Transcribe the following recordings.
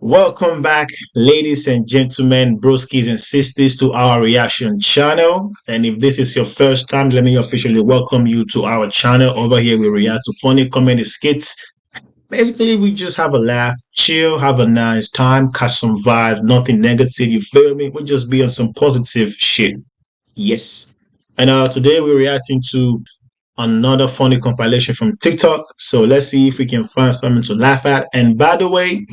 Welcome back, ladies and gentlemen, broskies and sisters, to our reaction channel. And if this is your first time, let me officially welcome you to our channel. Over here, we react to funny comedy skits. Basically, we just have a laugh, chill, have a nice time, catch some vibe, nothing negative, you feel me? We just be on some positive shit. Yes. And today we're reacting to another funny compilation from TikTok. So let's see if we can find something to laugh at. And by the way,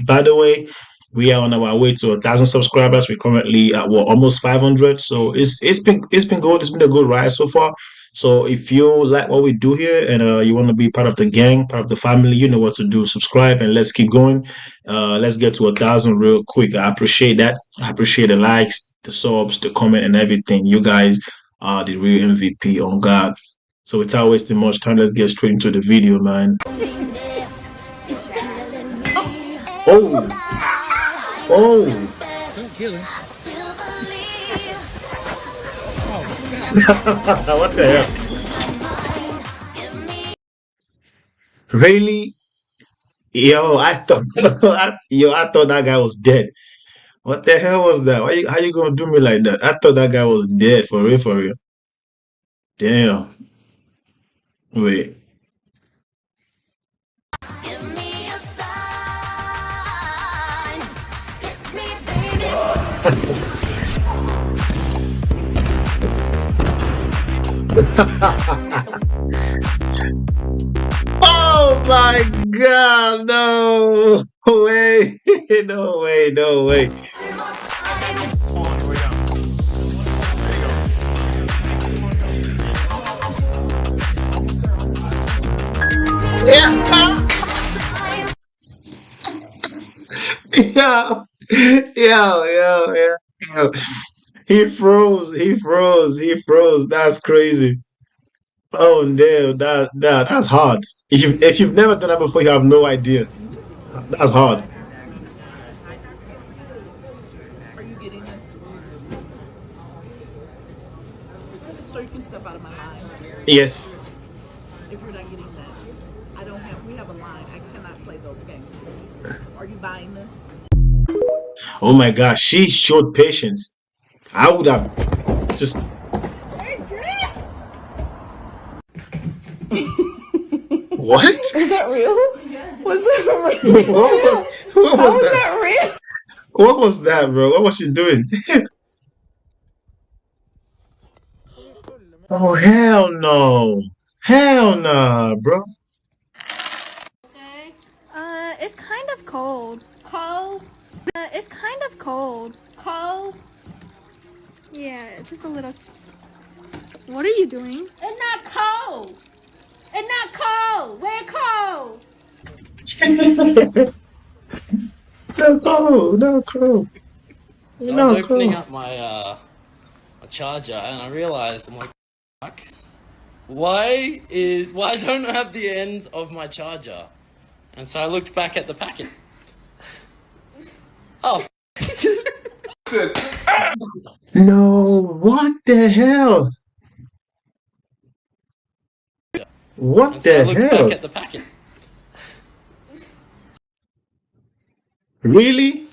we are on our way to 1,000 subscribers. We're currently at almost 500. So it's been good. It's been a good ride so far. So if you like what we do here and you want to be part of the gang, part of the family, you know what to do. Subscribe and let's keep going. Let's get to 1,000 real quick. I appreciate that. I appreciate the likes, the subs, the comment, and everything. You guys are the real MVP on God. So without wasting much time, let's get straight into the video, man. Oh, oh. Don't kill him. What the hell? Really? Yo, I thought, I thought that guy was dead. What the hell was that? How you gonna do me like that? I thought that guy was dead for real, for real. Damn. Wait. Oh my God! No way! No way! No way! Yeah! Yeah! Yeah! He froze! He froze! He froze! That's crazy! Oh damn! That's hard. If you've never done that before, you have no idea. That's hard. Are you getting this? So you can step out of my line. Yes. If you're not getting that, I don't have. We have a line. I cannot play those games with you. Are you buying this? Oh my gosh, she showed patience. I would have just. What? Was that real? Was that real? What How was was that? that real? What was that, bro? What was she doing? Oh hell no. Hell nah, bro. Okay. It's kind of cold. Cold? It's kind of cold. Cold? Yeah, it's just a little. What are you doing? It's not cold. It's not cold. We're cold. No cool, no cool. So I was No opening cool. up my charger and I realized I'm like, fuck. Why don't I have the ends of my charger? And so I looked back at the packet. Oh, No, what the hell? What and so I the looked hell? back at the packet. Really?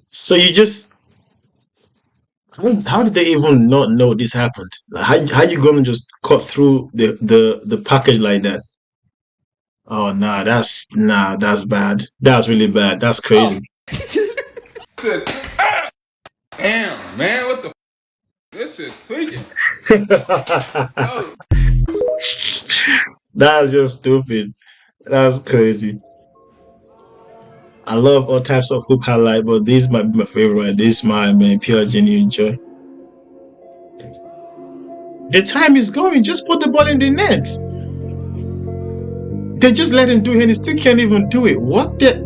So you just how did they even not know this happened? Like, how you gonna just cut through the package like that? Oh that's bad. That's really bad. That's Oh, crazy. Damn, man, what the f? This shit tweaking. Oh, That's just stupid. That's crazy. I love all types of hoop highlight, but this might be my favorite. This my man, pure genuine joy. The time is going. Just put the ball in the net. They just let him do it and he still can't even do it. What the?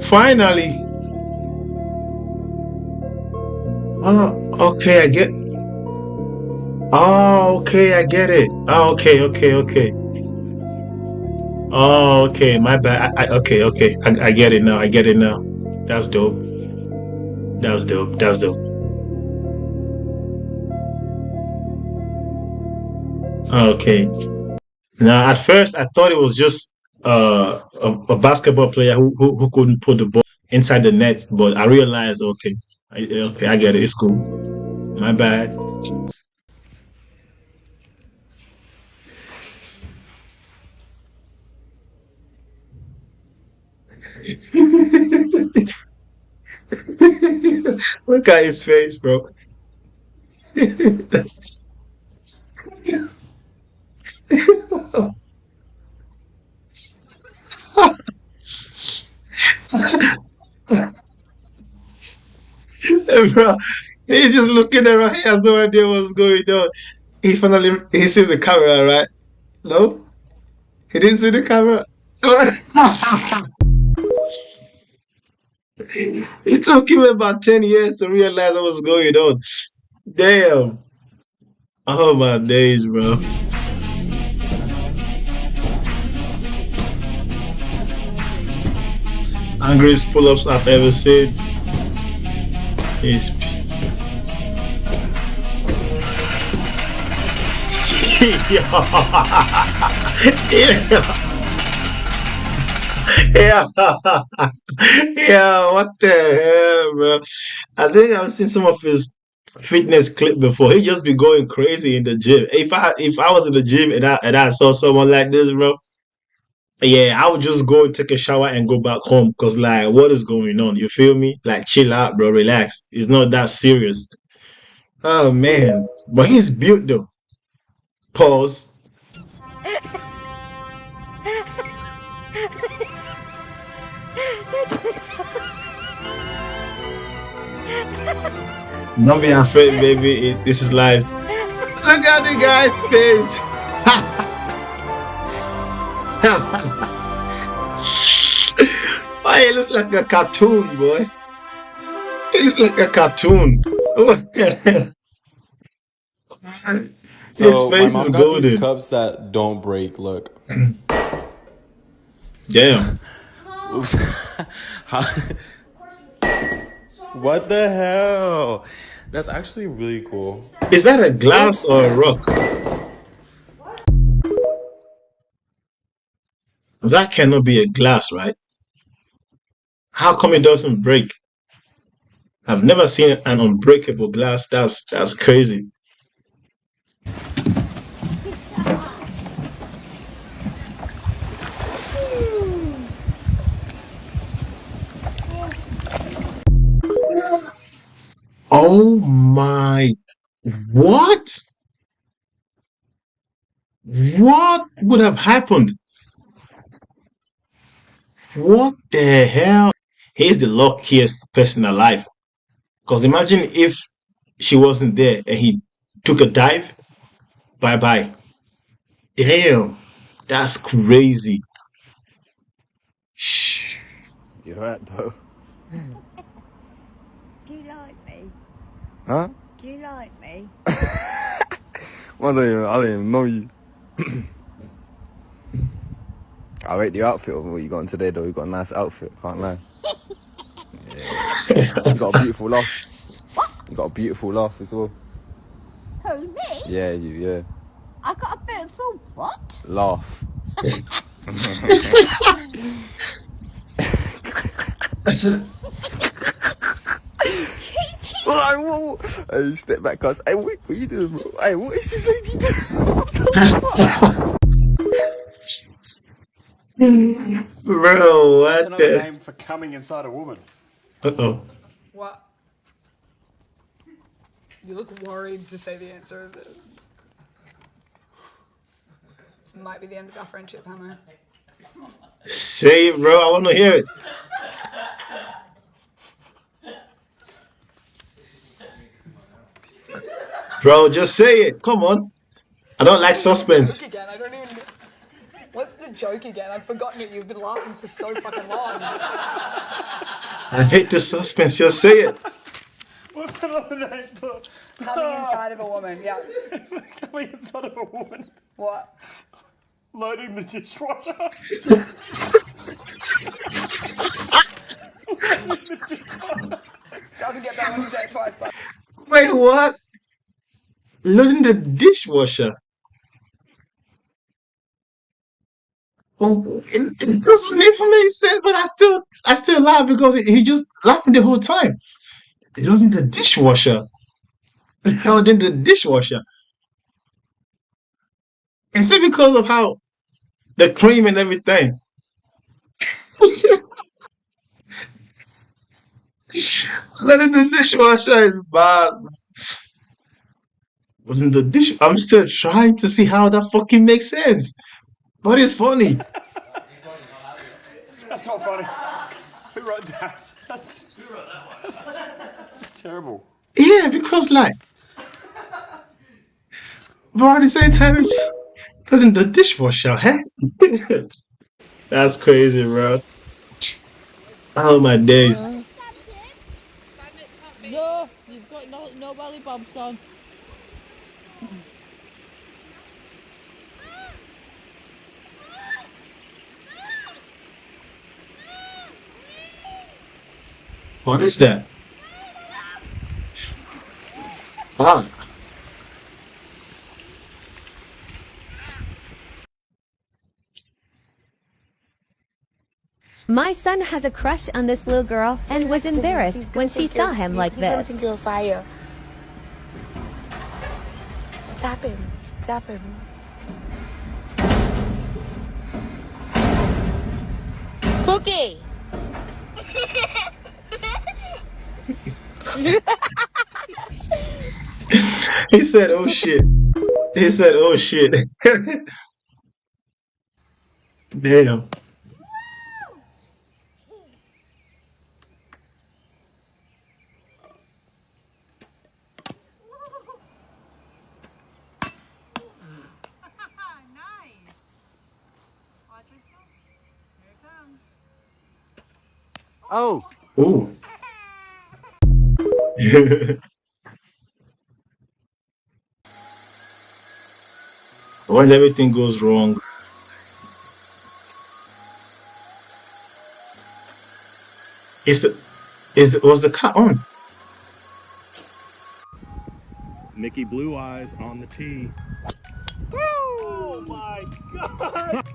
Finally. Oh, okay, I get. Oh, okay, I get it. Oh, okay. Oh, okay, my bad. Okay. I get it now. I get it now. That's dope. That's dope. That's dope. Okay. Now, at first, I thought it was just a basketball player who couldn't put the ball. inside the net, but I realized, okay, okay, I get it. It's cool. My bad. Look at his face, bro. Bro, he's just looking around. He has no idea what's going on. He sees the camera, right? No, he didn't see the camera. It took him about 10 years to realize what was going on. Damn. Oh my days, bro. Angriest pull-ups I've ever seen. Is yeah. Yeah, yeah, what the hell, bro? I think I've seen some of his fitness clip before. He just be going crazy in the gym. If I was in the gym and I saw someone like this, bro, yeah, I would just go and take a shower and go back home. Cause like, what is going on? You feel me? Like, chill out, bro. Relax. It's not that serious. Oh man, but he's built though. Pause. Don't be afraid, baby. This is life. Look at the guy's face. Why he looks like a cartoon, boy? He looks like a cartoon. His So my face mom is got these golden. cups that don't break. Look. Damn. How- What the hell? That's actually really cool. Is that a glass or a rock? That cannot be a glass, right? How come it doesn't break? I've never seen an unbreakable glass. That's crazy. Oh my, what? What would have happened? What the hell? He's the luckiest person alive. Because imagine if she wasn't there and he took a dive. Bye bye. Damn, that's crazy. Shh. You're right though. Do you like me? Huh? Do you like me? I don't even know you. I rate the outfit of what you got on today though. You got a nice outfit, can't lie. You got a beautiful laugh. You got a beautiful laugh as well. Who, me? Yeah, yeah. I got a beautiful what? Laugh. Whoa. Hey, step back, cuz. Hey, what you doing, bro? Hey, what is this lady doing? What the fuck? Bro, That's what another the? name for coming inside a woman. Uh-oh. What? You look worried to say the answer of this. Might be the end of our friendship, Hannah. Say it, bro. I want to hear it. Bro, just say it. Come on. I don't like suspense. Again, I don't even. What's the joke again? I've forgotten it. You've been laughing for so fucking long. I hate the suspense. Just say it. What's another name for Coming inside of a woman. Yeah. coming inside of a woman? What? Loading the dishwasher. Doesn't get better when you say it twice, but. Wait, what? Loading the dishwasher. Oh, it doesn't even make sense, but I still laugh because he just laughing the whole time. He don't need the dishwasher. The hell did the dishwasher? And see because of how the cream and everything. Letting the dishwasher is bad. Wasn't the dish? I'm still trying to see how that fucking makes sense. But it's funny. That's not funny. Who wrote that? That's terrible. Yeah, because like, but at the same time, it's putting the dishwasher, huh? That's crazy, bro. Oh my days. No, you've got no belly bumps on. What is that? Ah, My son has a crush on this little girl and was embarrassed when she saw him like He's gonna this. think you're fire. Tap him. Tap him. Spooky! he said, "Oh shit." He said, "Oh shit." Damn. Oh, Ooh. When everything goes wrong, is the was the car on? Mickey Blue Eyes on the tee. Oh my god!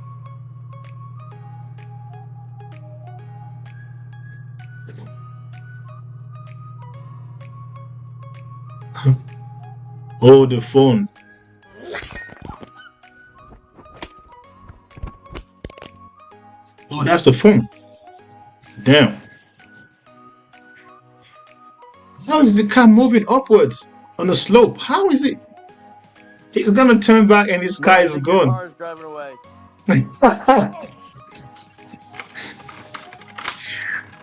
Oh, the phone. Oh, that's the phone. Damn. How is the car moving upwards on the slope? How is it? He's gonna turn back and his car is gone. Car is driving away.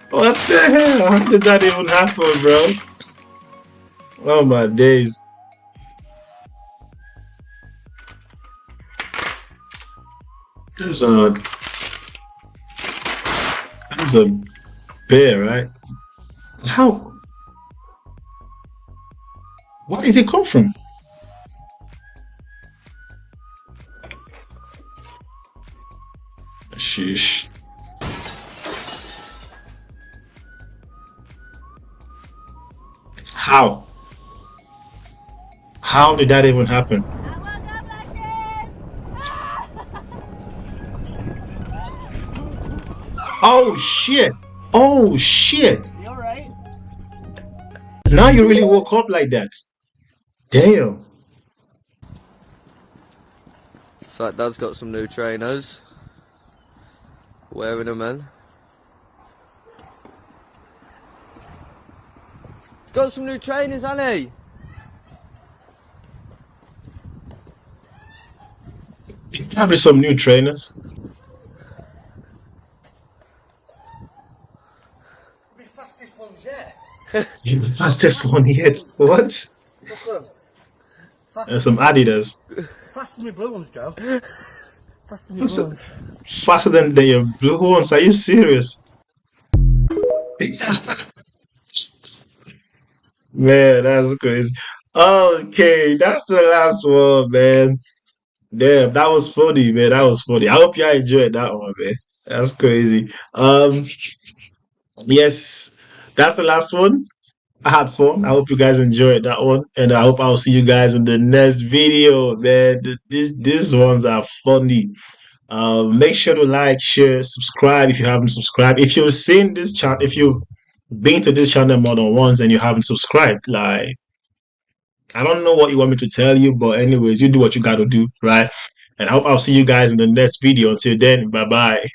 What the hell? How did that even happen, bro? Oh my days. There's a bear, right? How? Where did it come from? Sheesh. How? How did that even happen? Oh shit! Oh shit! You alright? Now you really woke up like that. Damn. So that Dad's got some new trainers. Wearing them, man. He's got some new trainers, hasn't he? Probably some new trainers. The fastest ones yet. You're the fastest one yet. What? Some Adidas. Faster than my blue ones, Joe. Faster than my blue Faster, ones. faster than your blue ones. Are you serious? Man, that's crazy. Okay, that's the last one, man. Damn, that was funny, man. That was funny. I hope y'all enjoyed that one, man. That's crazy. Yes, that's the last one. I had fun. I hope you guys enjoyed that one, and I hope I'll see you guys in the next video, man. These ones are funny. Make sure to like, share, subscribe if you haven't subscribed. If you've seen this channel, if you've been to this channel more than once and you haven't subscribed, like, I don't know what you want me to tell you, but anyways, you do what you got to do, right? And I'll see you guys in the next video. Until then, bye bye.